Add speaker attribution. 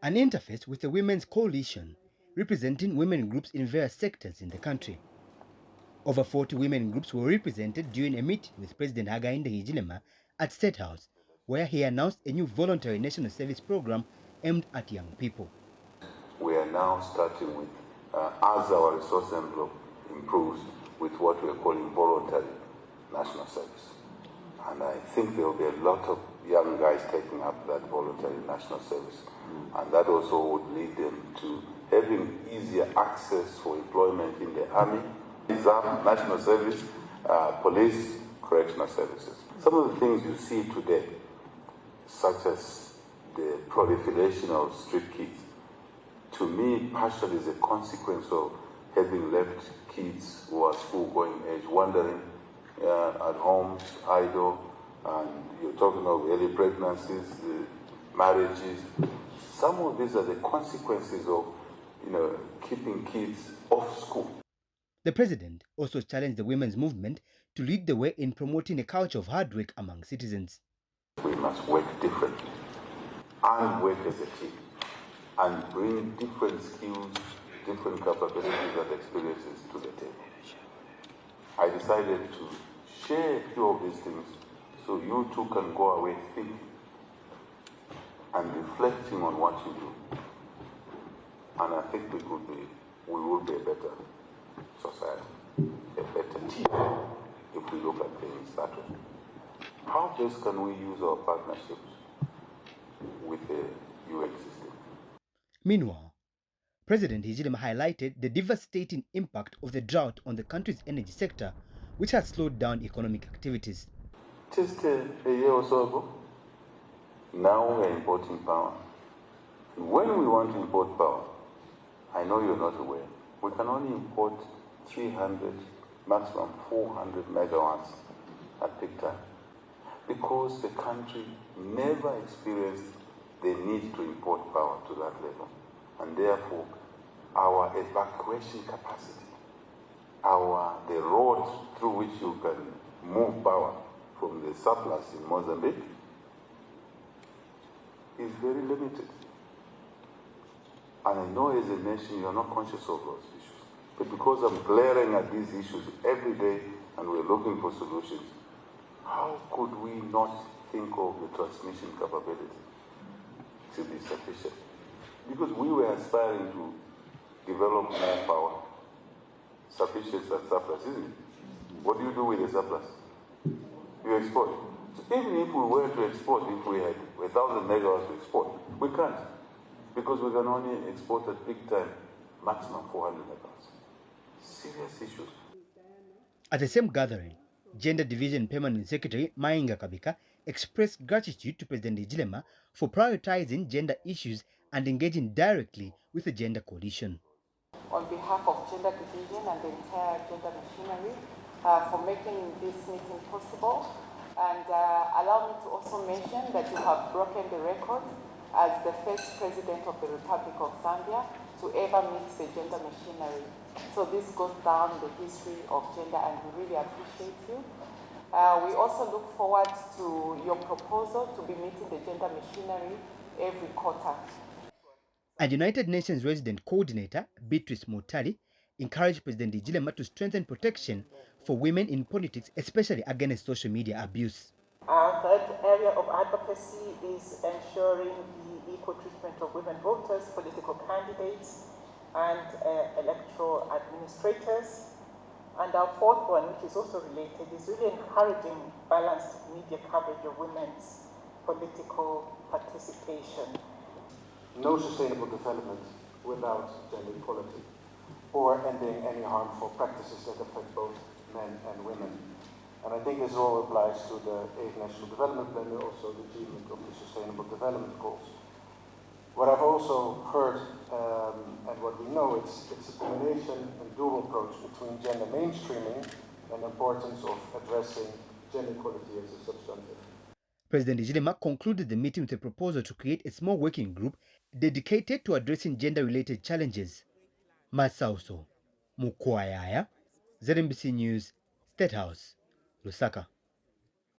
Speaker 1: an interface with the Women's Coalition, representing women groups in various sectors in the country. Over 40 women groups were represented during a meeting with President Hakainde Hichilema at State House, where he announced a new voluntary national service program aimed at young people.
Speaker 2: We are now starting with, as our resource envelope improves, with what we are calling voluntary national service. And I think there will be a lot of young guys taking up that voluntary national service. And that also would lead them to having easier access for employment in the army, reserve, national service, police, correctional services. Some of the things you see today, such as the proliferation of street kids, to me partially is a consequence of having left kids who are school-going age wandering at homes, idle, and you're talking of early pregnancies, marriages. Some of these are the consequences of, keeping kids off school.
Speaker 1: The president also challenged the women's movement to lead the way in promoting a culture of hard work among citizens.
Speaker 2: We must work differently and work as a team and bring different skills, different capabilities and experiences to the table. I decided to share a few of these things so you too can go away thinking and reflecting on what you do. And I think we will be a better society, a better team if we look at things that way. How best can we use our partnerships with the UN system?
Speaker 1: Meanwhile, President Hichilema highlighted the devastating impact of the drought on the country's energy sector, which has slowed down economic activities.
Speaker 2: Just a year or so ago, now we are importing power. When we want to import power, I know you're not aware, we can only import 300, maximum 400 megawatts at peak time, because the country never experienced the need to import power to that level. And therefore, our evacuation capacity, the road through which you can move power from the surplus in Mozambique is very limited. And I know as a nation you are not conscious of those issues. But because I'm glaring at these issues every day and we're looking for solutions, how could we not think of the transmission capability to be sufficient? Because we were aspiring to develop more power, sufficient and surplus, isn't it? What do you do with the surplus? You export. So even if we were to export, if we had 1,000 megawatts to export, we can't. Because we can only export at peak time, maximum 400 megawatts. Serious issues.
Speaker 1: At the same gathering, Gender Division Permanent Secretary Mainga Kabika expressed gratitude to President Hichilema for prioritizing gender issues and engaging directly with the Gender Coalition.
Speaker 3: On behalf of Gender Division and the entire gender machinery, for making this meeting possible. And allow me to also mention that you have broken the record as the first president of the Republic of Zambia to ever meet the gender machinery. So this goes down the history of gender, and we really appreciate you. We also look forward to your proposal to be meeting the gender machinery every quarter.
Speaker 1: And United Nations Resident Coordinator Beatrice Mutali encouraged President Hichilema to strengthen protection for women in politics, especially against social media abuse.
Speaker 3: Our third area of advocacy is ensuring the equal treatment of women voters, political candidates, and electoral administrators. And our fourth one, which is also related, is really encouraging balanced media coverage of women's political participation.
Speaker 4: No sustainable development without gender equality, or ending any harmful practices that affect both men and women. And I think this all applies to the 8th National Development Plan and also the achievement of the Sustainable Development Goals. What I've also heard, and what we know, it's a combination and dual approach between gender mainstreaming and the importance of addressing gender equality as a substantive.
Speaker 1: President Hichilema concluded the meeting with a proposal to create a small working group dedicated to addressing gender-related challenges. Masauso Mukwayaya, ZNBC News, State House, Lusaka.